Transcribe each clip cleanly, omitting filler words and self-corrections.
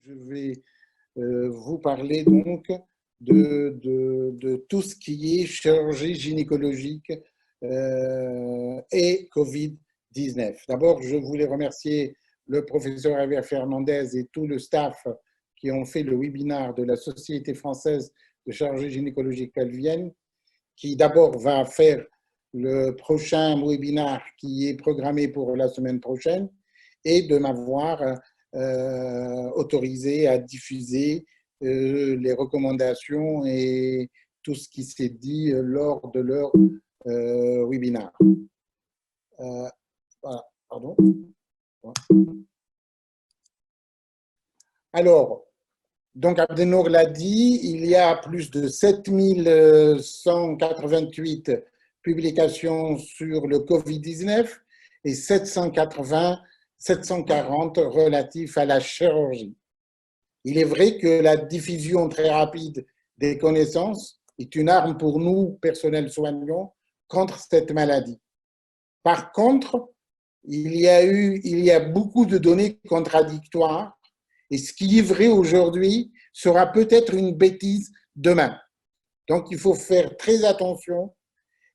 Je vais vous parler donc de tout ce qui est chirurgie gynécologique et Covid-19. D'abord, je voulais remercier le professeur Javier Fernandez et tout le staff qui ont fait le webinaire de la Société française de chirurgie gynécologique pelvienne, qui d'abord va faire le prochain webinaire qui est programmé pour la semaine prochaine, et de m'avoir autorisé à diffuser les recommandations et tout ce qui s'est dit lors de leur webinaire. Voilà, pardon. Alors, donc Abdenour l'a dit, il y a plus de 7188 publications sur le Covid-19 et 740 relatifs à la chirurgie. Il est vrai que la diffusion très rapide des connaissances est une arme pour nous, personnels soignants, contre cette maladie. Par contre, il y a beaucoup de données contradictoires, et ce qui est vrai aujourd'hui sera peut-être une bêtise demain. Donc, il faut faire très attention.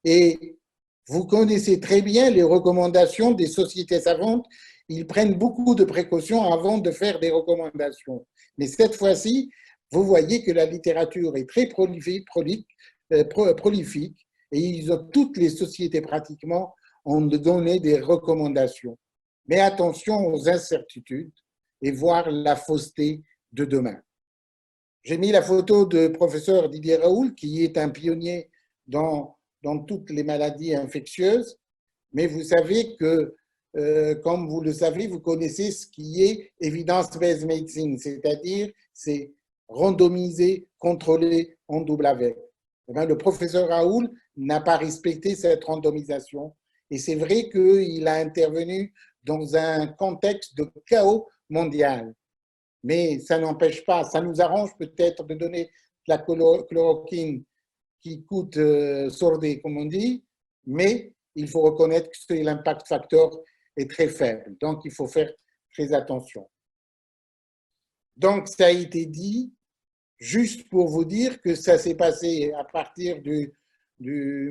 Et vous connaissez très bien les recommandations des sociétés savantes. Ils prennent beaucoup de précautions avant de faire des recommandations. Mais cette fois-ci, vous voyez que la littérature est très prolifique et toutes les sociétés pratiquement ont donné des recommandations. Mais attention aux incertitudes et voir la fausseté de demain. J'ai mis la photo de professeur Didier Raoult, qui est un pionnier dans toutes les maladies infectieuses, mais vous savez que, comme vous le savez, vous connaissez ce qui est evidence-based medicine, c'est-à-dire c'est randomisé, contrôlé en double aveugle. Le professeur Raoult n'a pas respecté cette randomisation, et c'est vrai qu'il a intervenu dans un contexte de chaos mondial. Mais ça n'empêche pas, ça nous arrange peut-être de donner de la chloroquine qui coûte sourdé, comme on dit, mais il faut reconnaître que l'impact facteur est très faible. Donc, il faut faire très attention. Donc, ça a été dit, juste pour vous dire que ça s'est passé à partir du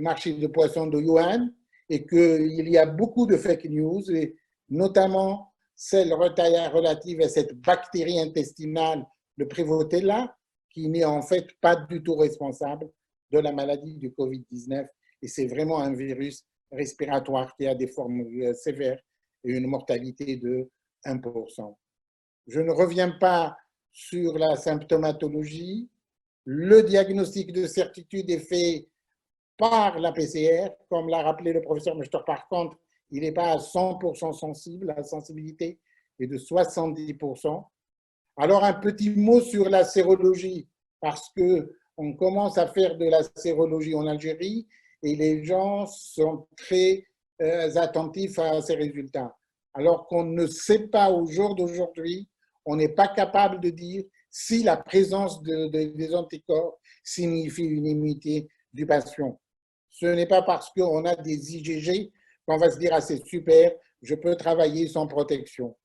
marché de poissons de Wuhan et qu'il y a beaucoup de fake news, et notamment celle relative à cette bactérie intestinale, le Prevotella, qui n'est en fait pas du tout responsable de la maladie du Covid-19. Et c'est vraiment un virus respiratoire qui a des formes sévères et une mortalité de 1%. Je ne reviens pas sur la symptomatologie. Le diagnostic de certitude est fait par la PCR, comme l'a rappelé le professeur Mester. Par contre, il n'est pas à 100% sensible, la sensibilité est de 70%. Alors, un petit mot sur la sérologie, parce qu'on commence à faire de la sérologie en Algérie et les gens sont très attentifs à ces résultats. Alors qu'on ne sait pas au jour d'aujourd'hui, on n'est pas capable de dire si la présence des anticorps signifie une immunité du patient. Ce n'est pas parce qu'on a des IgG qu'on va se dire « ah, c'est super, je peux travailler sans protection ».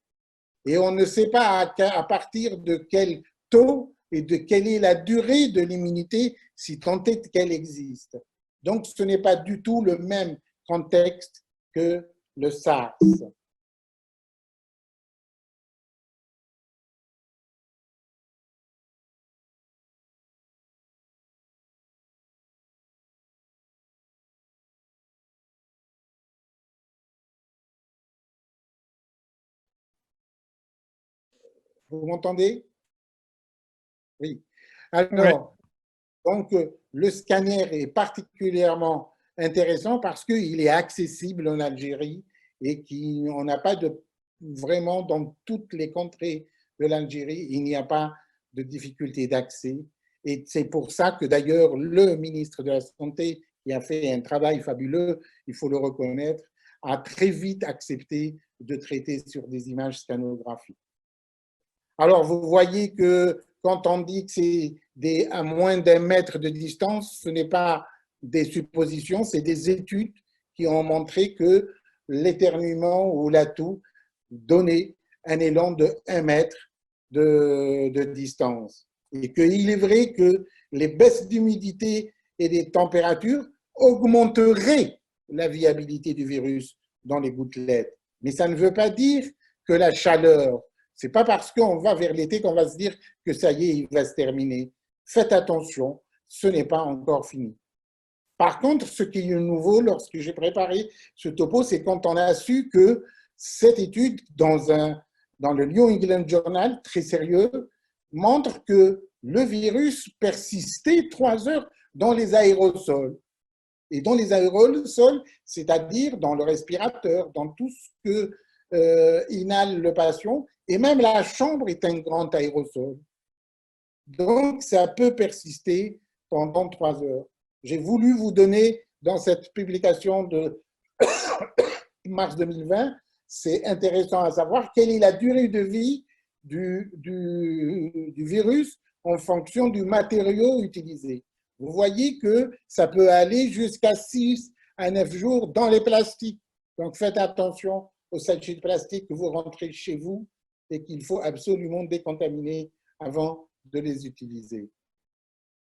Et on ne sait pas à partir de quel taux et de quelle est la durée de l'immunité, si tant est qu'elle existe. Donc, ce n'est pas du tout le même contexte que le SARS. Vous m'entendez? Oui. Alors, donc, le scanner est particulièrement intéressant parce qu'il est accessible en Algérie et qu'on n'a pas vraiment dans toutes les contrées de l'Algérie, il n'y a pas de difficulté d'accès. Et c'est pour ça que d'ailleurs le ministre de la Santé, qui a fait un travail fabuleux, il faut le reconnaître, a très vite accepté de traiter sur des images scanographiques. Alors, vous voyez que quand on dit que c'est à moins d'1 mètre de distance, ce n'est pas des suppositions, c'est des études qui ont montré que l'éternuement ou la toux donnait un élan de 1 mètre de distance. Et qu'il est vrai que les baisses d'humidité et des températures augmenteraient la viabilité du virus dans les gouttelettes. Mais ça ne veut pas dire que la chaleur, c'est pas parce qu'on va vers l'été qu'on va se dire que ça y est, il va se terminer. Faites attention, ce n'est pas encore fini. Par contre, ce qui est nouveau lorsque j'ai préparé ce topo, c'est quand on a su que cette étude dans le New England Journal, très sérieux, montre que le virus persistait 3 heures dans les aérosols. Et dans les aérosols, c'est-à-dire dans le respirateur, dans tout ce que inhale le patient, et même la chambre est un grand aérosol. Donc, ça peut persister pendant 3 heures. J'ai voulu vous donner, dans cette publication de mars 2020, c'est intéressant à savoir quelle est la durée de vie du virus en fonction du matériau utilisé. Vous voyez que ça peut aller jusqu'à 6 à 9 jours dans les plastiques. Donc, faites attention aux sachets de plastique que vous rentrez chez vous et qu'il faut absolument décontaminer avant de les utiliser.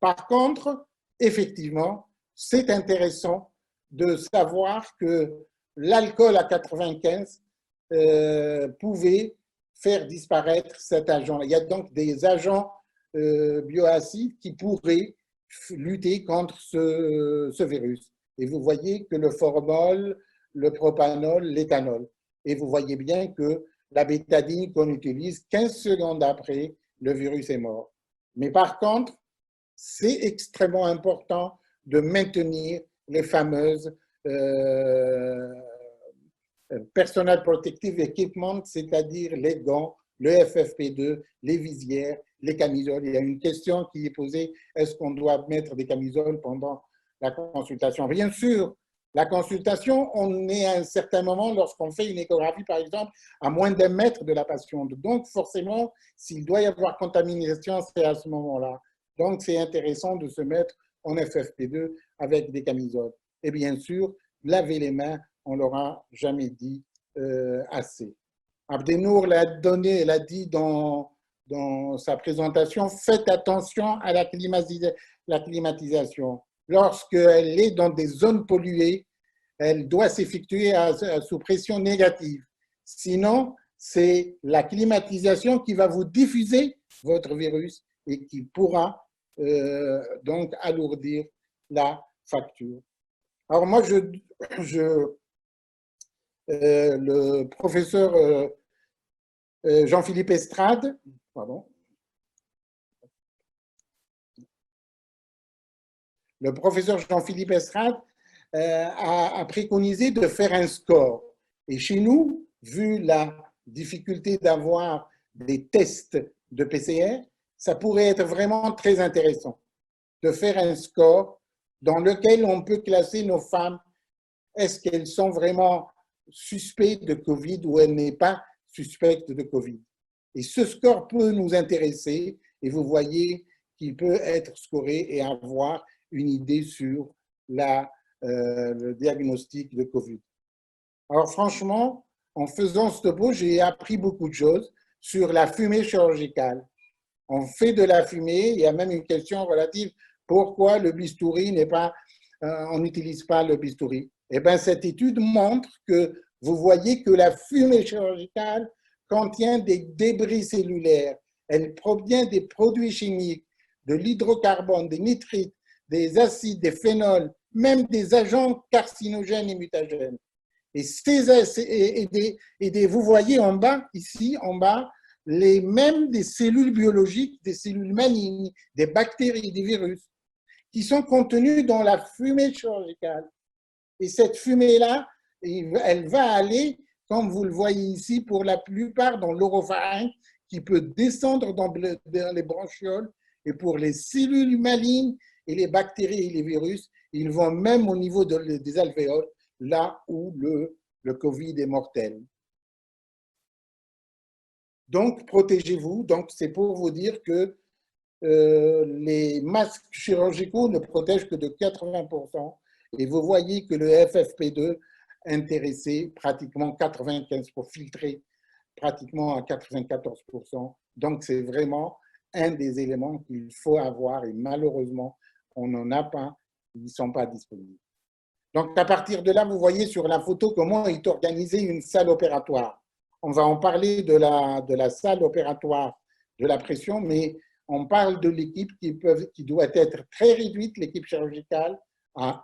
Par contre, effectivement, c'est intéressant de savoir que l'alcool à 95 pouvait faire disparaître cet agent. Il y a donc des agents bioacides qui pourraient lutter contre ce virus. Et vous voyez que le formol, le propanol, l'éthanol. Et vous voyez bien que la bétadine qu'on utilise 15 secondes après, le virus est mort. Mais par contre, c'est extrêmement important de maintenir les fameuses personal protective equipment, c'est-à-dire les gants, le FFP2, les visières, les camisoles. Il y a une question qui est posée, est-ce qu'on doit mettre des camisoles pendant la consultation? Bien sûr, la consultation, on est à un certain moment, lorsqu'on fait une échographie, par exemple, à moins d'1 mètre de la patiente. Donc, forcément, s'il doit y avoir contamination, c'est à ce moment-là. Donc, c'est intéressant de se mettre en FFP2 avec des camisoles. Et bien sûr, laver les mains, on ne l'aura jamais dit assez. Abdenour l'a dit dans sa présentation, faites attention à la climatisation. Lorsqu'elle est dans des zones polluées, elle doit s'effectuer sous pression négative. Sinon, c'est la climatisation qui va vous diffuser votre virus et qui pourra donc alourdir la facture. Alors moi, le professeur Jean-Philippe Estrade, pardon, le professeur Jean-Philippe Estrade a préconisé de faire un score. Et chez nous, vu la difficulté d'avoir des tests de PCR, ça pourrait être vraiment très intéressant de faire un score dans lequel on peut classer nos femmes. Est-ce qu'elles sont vraiment suspectes de Covid ou elles n'est pas suspectes de Covid? Et ce score peut nous intéresser et vous voyez qu'il peut être scoré et avoir une idée sur le diagnostic de Covid. Alors franchement, en faisant ce topo, j'ai appris beaucoup de choses sur la fumée chirurgicale. On fait de la fumée, il y a même une question relative, pourquoi le bistouri n'est pas, on n'utilise pas le bistouri? Eh bien, cette étude montre que vous voyez que la fumée chirurgicale contient des débris cellulaires. Elle provient des produits chimiques, de l'hydrocarbone, des nitrites, des acides, des phénols, même des agents carcinogènes et mutagènes. Et vous voyez en bas, ici, en bas, même des cellules biologiques, des cellules malignes, des bactéries, des virus, qui sont contenues dans la fumée chirurgicale. Et cette fumée-là, elle va aller, comme vous le voyez ici, pour la plupart dans l'oropharynx, qui peut descendre dans les bronchioles, et pour les cellules malignes et les bactéries et les virus, ils vont même au niveau des alvéoles, là où le Covid est mortel. Donc, protégez-vous. Donc, c'est pour vous dire que les masques chirurgicaux ne protègent que de 80%. Et vous voyez que le FFP2 intéressait pratiquement 95% pour filtrer pratiquement à 94%. Donc, c'est vraiment un des éléments qu'il faut avoir et malheureusement, on n'en a pas, ils ne sont pas disponibles. Donc, à partir de là, vous voyez sur la photo comment est organisée une salle opératoire. On va en parler de la salle opératoire de la pression, mais on parle de l'équipe qui doit être très réduite, l'équipe chirurgicale, à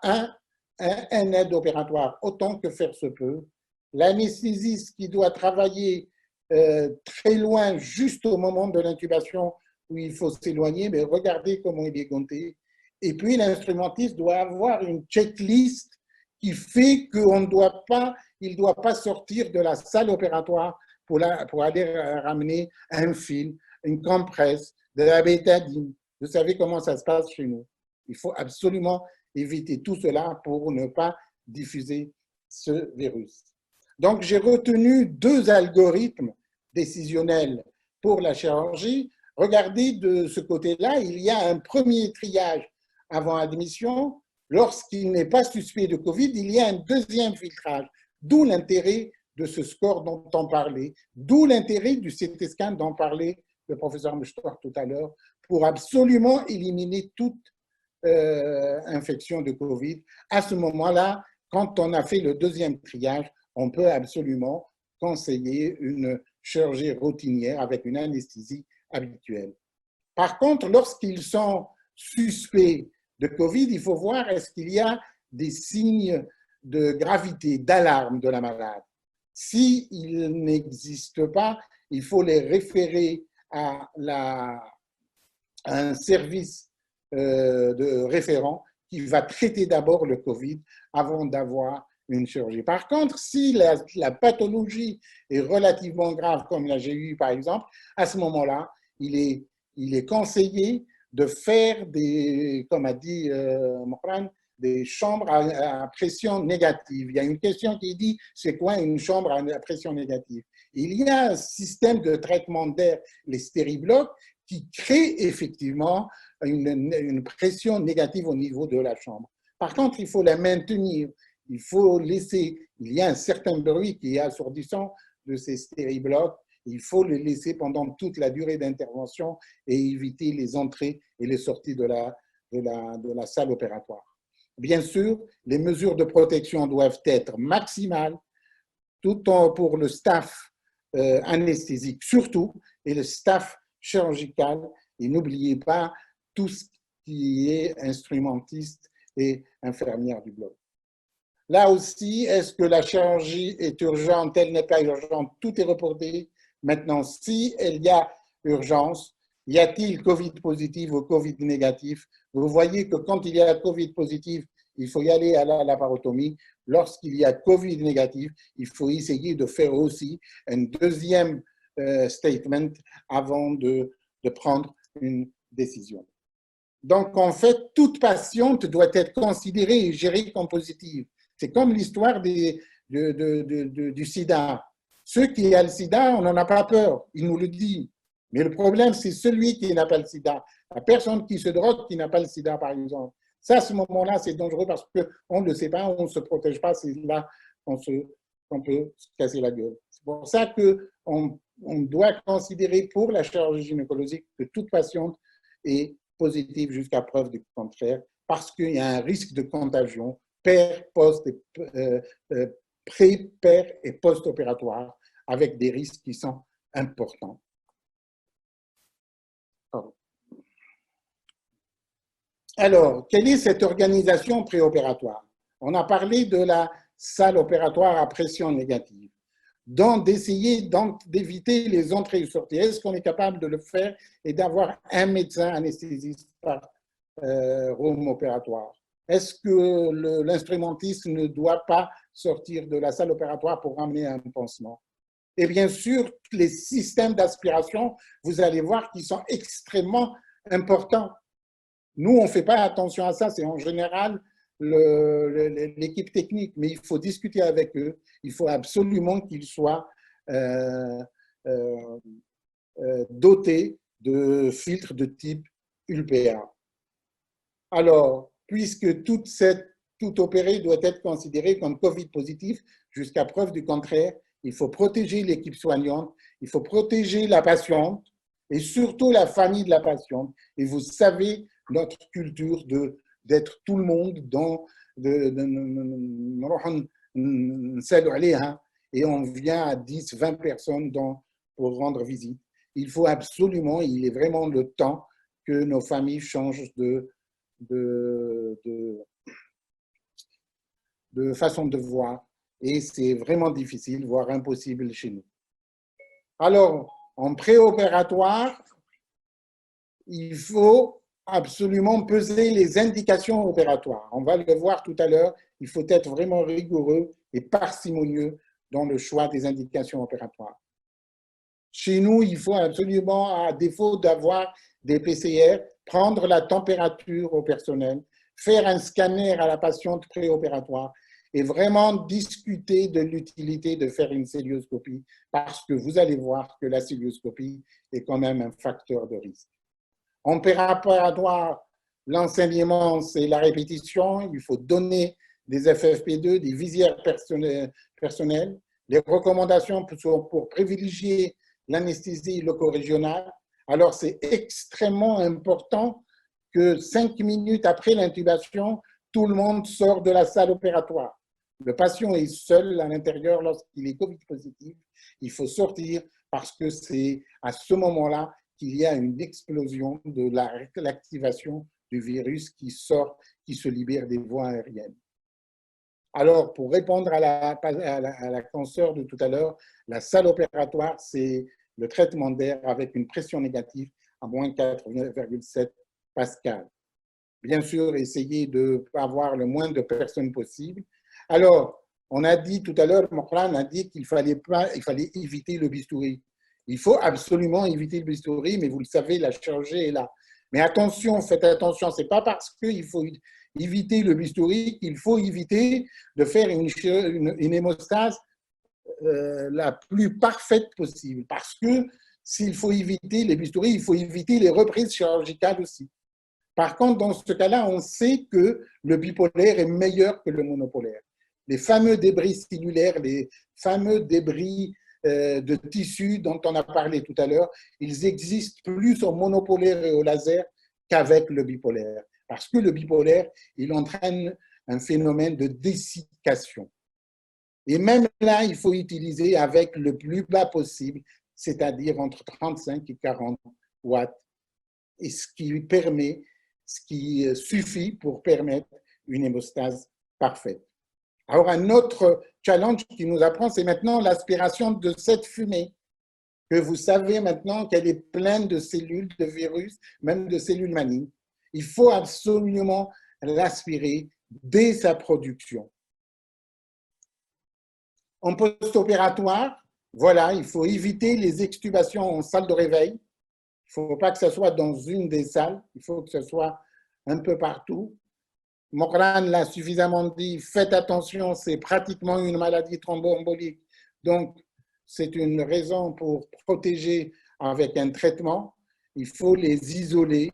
un aide opératoire, autant que faire se peut. L'anesthésiste qui doit travailler très loin, juste au moment de l'intubation où il faut s'éloigner, mais regardez comment il est compté. Et puis, l'instrumentiste doit avoir une checklist qui fait qu'il ne doit pas sortir de la salle opératoire pour aller ramener un fil, une compresse, de la bétadine. Vous savez comment ça se passe chez nous. Il faut absolument éviter tout cela pour ne pas diffuser ce virus. Donc, j'ai retenu 2 algorithmes décisionnels pour la chirurgie. Regardez de ce côté-là, il y a un premier triage avant admission. Lorsqu'il n'est pas suspect de Covid, il y a un deuxième filtrage. D'où l'intérêt de ce score dont on parlait, d'où l'intérêt du CT scan dont parlait le professeur Mouchtor tout à l'heure, pour absolument éliminer toute infection de Covid. À ce moment-là, quand on a fait le deuxième triage, on peut absolument conseiller une chirurgie routinière avec une anesthésie habituelle. Par contre, lorsqu'ils sont suspects de Covid, il faut voir est-ce qu'il y a des signes de gravité, d'alarme de la malade. S'il n'existe pas, il faut les référer à un service de référent qui va traiter d'abord le Covid avant d'avoir une chirurgie. Par contre, si la pathologie est relativement grave, comme la GU par exemple, à ce moment-là, il est conseillé de faire comme a dit Mohran, des chambres à pression négative. Il y a une question qui dit, c'est quoi une chambre à pression négative? Il y a un système de traitement d'air, les stériblocs, qui crée effectivement une pression négative au niveau de la chambre. Par contre, il faut la maintenir. Il faut laisser, il y a un certain bruit qui est assourdissant de ces stériblocs. Il faut le laisser pendant toute la durée d'intervention et éviter les entrées et les sorties de la salle opératoire. Bien sûr, les mesures de protection doivent être maximales, tout pour le staff anesthésique surtout, et le staff chirurgical. Et n'oubliez pas tout ce qui est instrumentiste et infirmière du bloc. Là aussi, est-ce que la chirurgie est urgente? Elle n'est pas urgente. Tout est reporté. Maintenant, si il y a urgence, y a-t-il Covid positif ou Covid négatif? Vous voyez que quand il y a Covid positif, il faut y aller à la laparotomie. Lorsqu'il y a Covid négatif, il faut essayer de faire aussi un deuxième statement avant de prendre une décision. Donc, en fait, toute patiente doit être considérée et gérée comme positive. C'est comme l'histoire du sida. Ceux qui ont le sida, on n'en a pas peur, il nous le dit. Mais le problème, c'est celui qui n'a pas le sida. La personne qui se drogue, qui n'a pas le sida, par exemple. Ça, à ce moment-là, c'est dangereux parce qu'on ne le sait pas, on ne se protège pas, c'est là qu'on peut se casser la gueule. C'est pour ça qu'on doit considérer pour la chirurgie gynécologique que toute patiente est positive jusqu'à preuve du contraire, parce qu'il y a un risque de contagion pré-, per- et post-opératoire, avec des risques qui sont importants. Alors, quelle est cette organisation préopératoire? On a parlé de la salle opératoire à pression négative, donc d'essayer d'éviter les entrées et sorties. Est-ce qu'on est capable de le faire et d'avoir un médecin anesthésiste par room opératoire? Est-ce que l'instrumentiste ne doit pas sortir de la salle opératoire pour ramener un pansement? Et bien sûr, les systèmes d'aspiration, vous allez voir qu'ils sont extrêmement importants. Nous, on ne fait pas attention à ça, c'est en général l'équipe technique, mais il faut discuter avec eux, il faut absolument qu'ils soient dotés de filtres de type ULPA. Alors, puisque tout opéré doit être considéré comme Covid positif, jusqu'à preuve du contraire, il faut protéger l'équipe soignante, il faut protéger la patiente et surtout la famille de la patiente. Et vous savez, notre culture d'être tout le monde dans et on vient à 10, 20 personnes pour rendre visite. Il faut absolument, il est vraiment le temps que nos familles changent de façon de voir. Et c'est vraiment difficile, voire impossible chez nous. Alors, en préopératoire, il faut absolument peser les indications opératoires. On va le voir tout à l'heure, il faut être vraiment rigoureux et parcimonieux dans le choix des indications opératoires. Chez nous, il faut absolument, à défaut d'avoir des PCR, prendre la température au personnel, faire un scanner à la patiente préopératoire et vraiment discuter de l'utilité de faire une célioscopie parce que vous allez voir que la célioscopie est quand même un facteur de risque. En préopératoire, l'enseignement, c'est la répétition. Il faut donner des FFP2, des visières personnelles. Les recommandations pour privilégier l'anesthésie locorégionale. Alors, c'est extrêmement important que 5 minutes après l'intubation, tout le monde sort de la salle opératoire. Le patient est seul à l'intérieur lorsqu'il est Covid positif. Il faut sortir parce que c'est à ce moment-là qu'il y a une explosion de l'activation du virus qui sort, qui se libère des voies aériennes. Alors, pour répondre à la consoeur de tout à l'heure, la salle opératoire, c'est le traitement d'air avec une pression négative à moins 4,7 Pascal. Bien sûr, essayez de avoir le moins de personnes possible. Alors, on a dit tout à l'heure, Mokhran a dit qu'il fallait éviter le bistouri. Il faut absolument éviter le bistouri, mais vous le savez, la chirurgie est là. Mais attention, faites attention, ce n'est pas parce qu'il faut éviter le bistouri qu'il faut éviter de faire une hémostase la plus parfaite possible. Parce que s'il faut éviter les bistouris, il faut éviter les reprises chirurgicales aussi. Par contre, dans ce cas-là, on sait que le bipolaire est meilleur que le monopolaire. Les fameux débris cellulaires, les fameux débris de tissu dont on a parlé tout à l'heure, ils existent plus au monopolaire et au laser qu'avec le bipolaire. Parce que le bipolaire, il entraîne un phénomène de dessiccation. Et même là, il faut utiliser avec le plus bas possible, c'est-à-dire entre 35 et 40 watts, et ce qui suffit pour permettre une hémostase parfaite. Alors, un autre challenge qui nous apprend, c'est maintenant l'aspiration de cette fumée, que vous savez maintenant qu'elle est pleine de cellules, de virus, même de cellules malignes. Il faut absolument l'aspirer dès sa production. En post-opératoire, voilà, il faut éviter les extubations en salle de réveil. Il ne faut pas que ce soit dans une des salles, il faut que ce soit un peu partout. Mokhran l'a suffisamment dit, faites attention, c'est pratiquement une maladie thromboembolique. Donc, c'est une raison pour protéger avec un traitement. Il faut les isoler,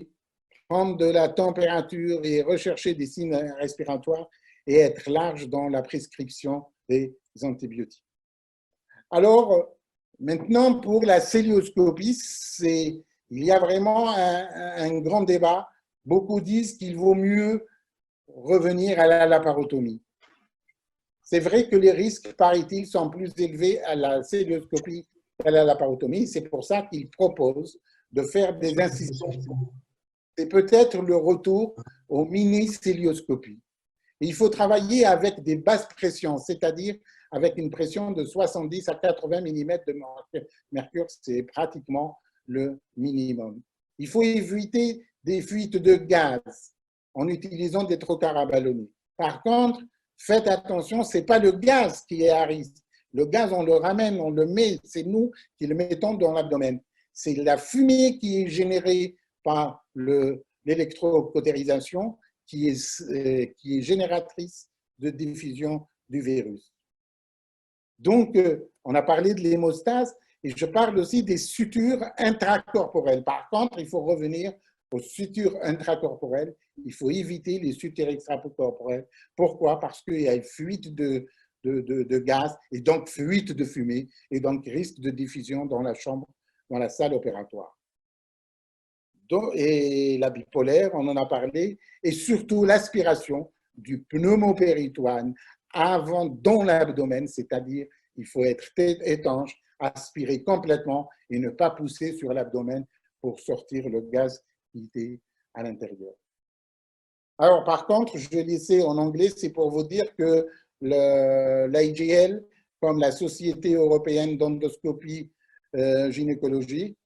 prendre de la température et rechercher des signes respiratoires et être large dans la prescription des antibiotiques. Alors, maintenant, pour la célioscopie, il y a vraiment un grand débat. Beaucoup disent qu'il vaut mieux revenir à la laparotomie. C'est vrai que les risques, paraît-il, sont plus élevés à la célioscopie qu'à la laparotomie. C'est pour ça qu'ils proposent de faire des incisions. C'est peut-être le retour aux mini-célioscopies. Il faut travailler avec des basses pressions, c'est-à-dire avec une pression de 70 à 80 mm de mercure, c'est pratiquement le minimum. Il faut éviter des fuites de gaz en utilisant des trocars à ballonner. Par contre, faites attention, ce n'est pas le gaz qui est à risque. Le gaz, on le ramène, on le met, c'est nous qui le mettons dans l'abdomen. C'est la fumée qui est générée par l'électrocautérisation qui est génératrice de diffusion du virus. Donc, on a parlé de l'hémostase et je parle aussi des sutures intracorporelles. Par contre, il faut revenir aux sutures intracorporelles. Il faut éviter les sutures extracorporelles. Pourquoi? Parce qu'il y a une fuite de de gaz et donc fuite de fumée et donc risque de diffusion dans la chambre, dans la salle opératoire. Et la bipolaire, on en a parlé, et surtout l'aspiration du pneumopéritoine avant dans l'abdomen, c'est-à-dire il faut être étanche, aspirer complètement et ne pas pousser sur l'abdomen pour sortir le gaz qui était à l'intérieur. Alors, par contre, je vais laisser en anglais, c'est pour vous dire que l'IGL, comme la Société européenne d'endoscopie gynécologie,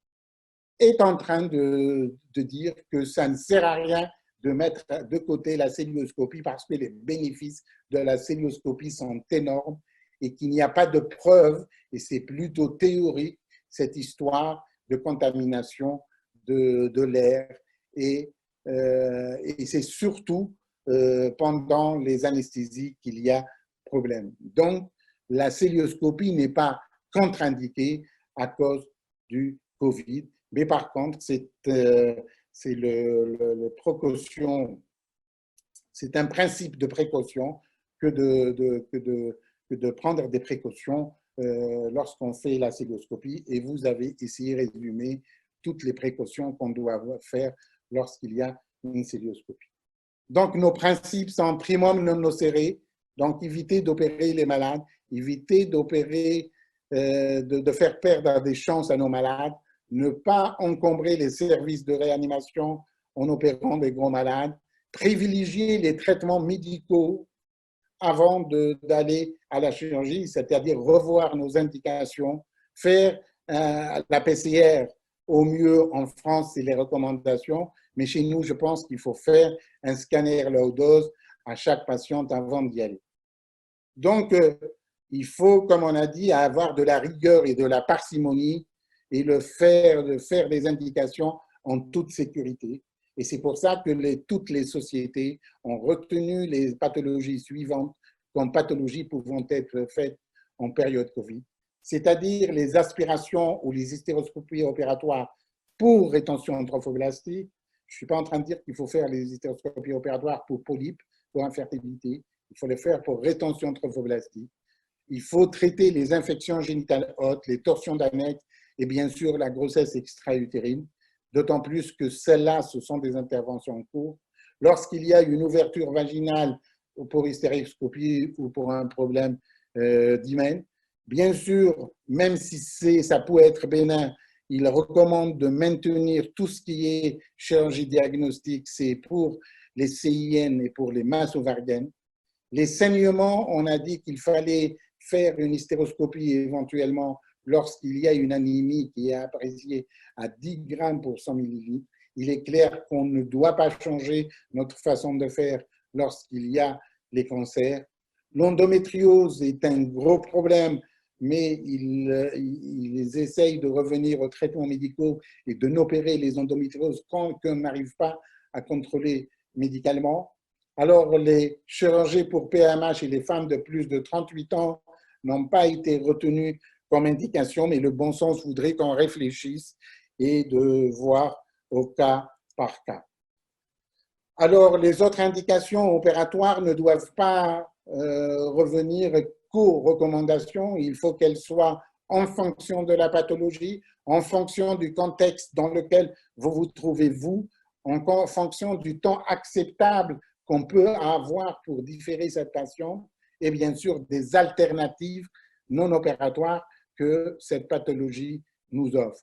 est en train de dire que ça ne sert à rien de mettre de côté la célioscopie parce que les bénéfices de la célioscopie sont énormes et qu'il n'y a pas de preuves, et c'est plutôt théorique, cette histoire de contamination de l'air. Et c'est surtout pendant les anesthésies qu'il y a problème. Donc, la célioscopie n'est pas contre-indiquée à cause du Covid, mais par contre, c'est le précaution, c'est un principe de précaution que de prendre des précautions lorsqu'on fait la célioscopie. Et vous avez ici résumé toutes les précautions qu'on doit faire lorsqu'il y a une célioscopie. Donc, nos principes sont primum non nocere, donc éviter d'opérer les malades, éviter d'opérer, de faire perdre des chances à nos malades, ne pas encombrer les services de réanimation en opérant des gros malades, privilégier les traitements médicaux avant d'aller à la chirurgie, c'est-à-dire revoir nos indications, faire la PCR au mieux en France, c'est les recommandations, mais chez nous, je pense qu'il faut faire un scanner low dose à chaque patiente avant d'y aller. Donc, il faut, comme on a dit, avoir de la rigueur et de la parcimonie et de faire des indications en toute sécurité. Et c'est pour ça que toutes les sociétés ont retenu les pathologies suivantes comme pathologies pouvant être faites en période Covid, c'est-à-dire les aspirations ou les hystéroscopies opératoires pour rétention trophoblastique. Je ne suis pas en train de dire qu'il faut faire les hystéroscopies opératoires pour polypes, pour infertilité. Il faut les faire pour rétention trophoblastique. Il faut traiter les infections génitales hautes, les torsions d'annexe et bien sûr la grossesse extra-utérine, d'autant plus que celles-là, ce sont des interventions en cours. Lorsqu'il y a une ouverture vaginale pour hystéroscopie ou pour un problème d'hymen, bien sûr, même si ça peut être bénin, il recommande de maintenir tout ce qui est chirurgie diagnostique, c'est pour les CIN et pour les masses ovariennes. Les saignements, on a dit qu'il fallait faire une hystéroscopie éventuellement lorsqu'il y a une anémie qui est appréciée à 10 grammes pour 100 millilitres. Il est clair qu'on ne doit pas changer notre façon de faire lorsqu'il y a les cancers. L'endométriose est un gros problème, mais ils essayent de revenir aux traitements médicaux et de n'opérer les endométrioses quand on n'arrive pas à contrôler médicalement. Alors, les chirurgies pour PMH et les femmes de plus de 38 ans n'ont pas été retenues comme indication, mais le bon sens voudrait qu'on réfléchisse et de voir au cas par cas. Alors, les autres indications opératoires ne doivent pas revenir qu'aux recommandations. Il faut qu'elles soient en fonction de la pathologie, en fonction du contexte dans lequel vous vous trouvez, vous, en fonction du temps acceptable qu'on peut avoir pour différer cette patient et bien sûr des alternatives non opératoires que cette pathologie nous offre.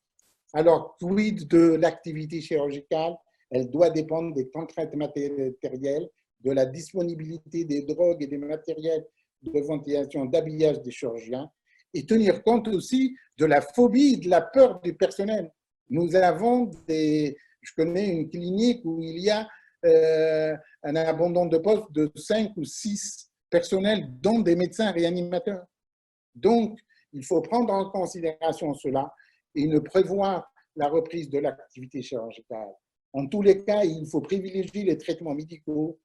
Alors, quid de l'activité chirurgicale? Elle doit dépendre des contraintes matérielles, de la disponibilité des drogues et des matériels de ventilation, d'habillage des chirurgiens et tenir compte aussi de la phobie, de la peur du personnel. Nous avons je connais une clinique où il y a un abandon de poste de 5 ou 6 personnels, dont des médecins réanimateurs. Donc, il faut prendre en considération cela et ne prévoir la reprise de l'activité chirurgicale. En tous les cas, il faut privilégier les traitements médicaux,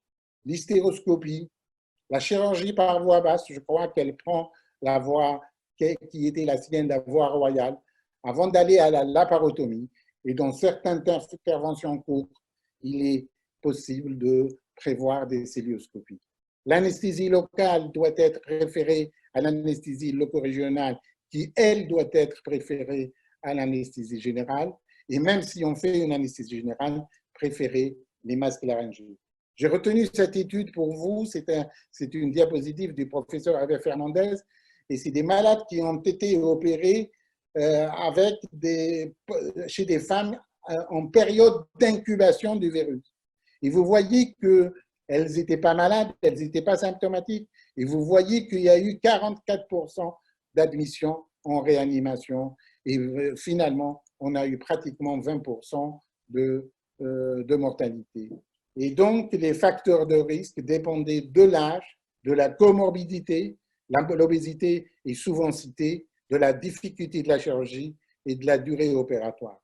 l'hystéroscopie, la chirurgie par voie basse, je crois qu'elle prend la voie qui était la sienne, la voie royale, avant d'aller à la laparotomie. Et dans certaines interventions courtes, il est possible de prévoir des célioscopies. L'anesthésie locale doit être référée à l'anesthésie loco-régionale qui, elle, doit être préférée à l'anesthésie générale. Et même si on fait une anesthésie générale, préférer les masques laryngés. J'ai retenu cette étude pour vous, c'est une diapositive du professeur Javier Fernandez, et c'est des malades qui ont été opérés chez des femmes en période d'incubation du virus. Et vous voyez qu'elles n'étaient pas malades, elles n'étaient pas symptomatiques, et vous voyez qu'il y a eu 44% d'admission en réanimation, et finalement, on a eu pratiquement 20% de mortalité. Et donc, les facteurs de risque dépendaient de l'âge, de la comorbidité, l'obésité est souvent citée, de la difficulté de la chirurgie et de la durée opératoire.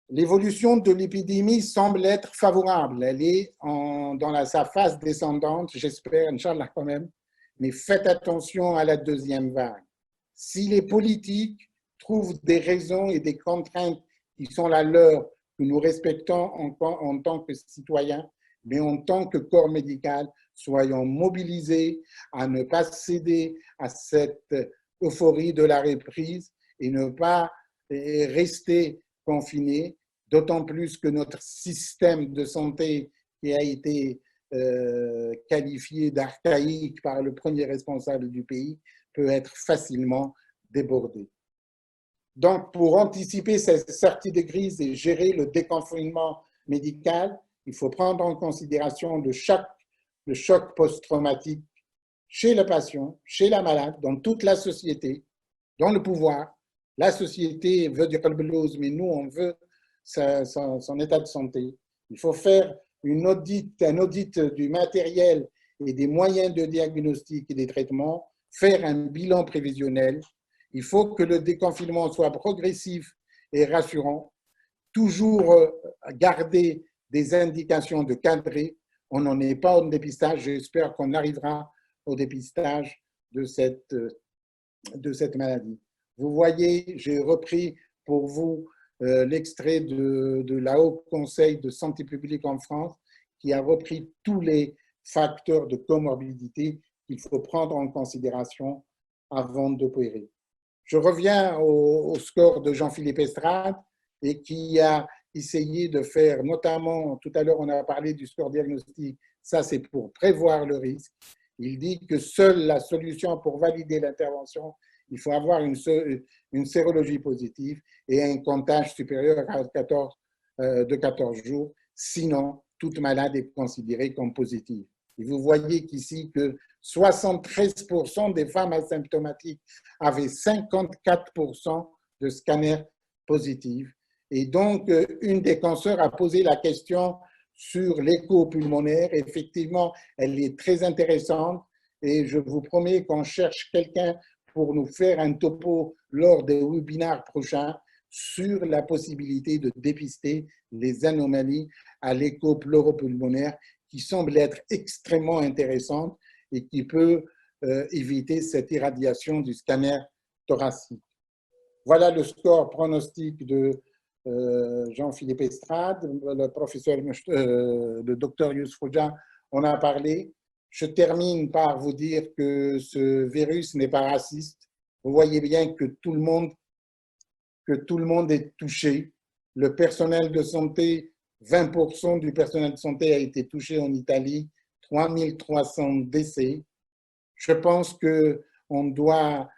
L'évolution de l'épidémie semble être favorable. Elle est dans sa phase descendante, j'espère, Inch'Allah quand même, mais faites attention à la deuxième vague. Si les politiques trouvent des raisons et des contraintes qui sont la leur, que nous respectons en tant que citoyens, mais en tant que corps médical, soyons mobilisés à ne pas céder à cette euphorie de la reprise et ne pas rester confinés, d'autant plus que notre système de santé qui a été qualifié d'archaïque par le premier responsable du pays peut être facilement débordé. Donc, pour anticiper cette sortie de crise et gérer le déconfinement médical, il faut prendre en considération le choc post-traumatique chez le patient, chez la malade, dans toute la société, dans le pouvoir. La société veut du qalb-el-louz, mais nous, on veut son état de santé. Il faut faire un audit du matériel et des moyens de diagnostic et des traitements, faire un bilan prévisionnel. Il faut que le déconfinement soit progressif et rassurant, toujours garder des indications de cadrer. On n'en est pas au dépistage, j'espère qu'on arrivera au dépistage de cette maladie. Vous voyez, j'ai repris pour vous l'extrait de la Haut Conseil de santé publique en France qui a repris tous les facteurs de comorbidité qu'il faut prendre en considération avant d'opérer. Je reviens au score de Jean-Philippe Estrade et qui a essayé de faire, notamment, tout à l'heure on a parlé du score diagnostique, ça c'est pour prévoir le risque. Il dit que seule la solution pour valider l'intervention, il faut avoir une sérologie positive et un comptage supérieur à 14 jours. Sinon, toute malade est considérée comme positive. Et vous voyez qu'ici que 73% des femmes asymptomatiques avaient 54% de scanners positifs. Et donc, une des consoeurs a posé la question sur l'écho pulmonaire. Effectivement, elle est très intéressante et je vous promets qu'on cherche quelqu'un pour nous faire un topo lors des webinaires prochains sur la possibilité de dépister les anomalies à l'écho pleuropulmonaire qui semble être extrêmement intéressante et qui peut éviter cette irradiation du scanner thoracique. Voilà le score pronostic de Jean-Philippe Estrade, le professeur, le docteur Youssef Houdja en a parlé. Je termine par vous dire que ce virus n'est pas raciste. Vous voyez bien que tout le monde est touché. Le personnel de santé, 20% du personnel de santé a été touché en Italie, 3300 décès. Je pense qu'on doit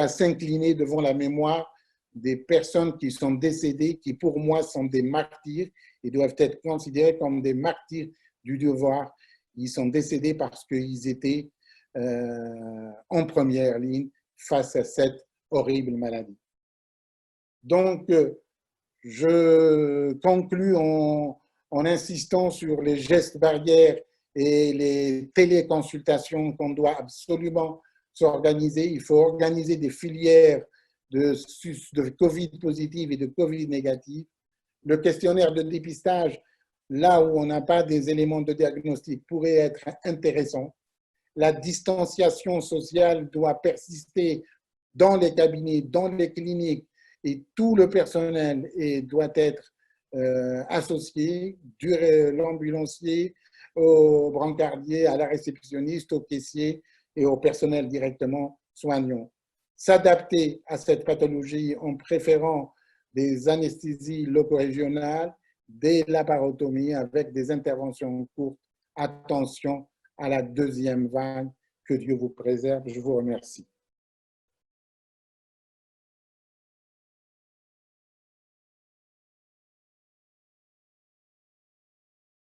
s'incliner devant la mémoire des personnes qui sont décédées, qui pour moi sont des martyrs et doivent être considérés comme des martyrs du devoir. Ils sont décédés parce qu'ils étaient en première ligne face à cette horrible maladie. Donc, je conclus en insistant sur les gestes barrières et les téléconsultations qu'on doit absolument s'organiser. Il faut organiser des filières de Covid positive et de Covid négative. Le questionnaire de dépistage, là où on n'a pas des éléments de diagnostic, pourrait être intéressant. La distanciation sociale doit persister dans les cabinets, dans les cliniques, et tout le personnel doit être associés, l'ambulancier, au brancardier, à la réceptionniste, au caissier et au personnel directement soignant. S'adapter à cette pathologie en préférant des anesthésies loco-régionales, des laparotomies avec des interventions courtes. Attention à la deuxième vague. Que Dieu vous préserve. Je vous remercie.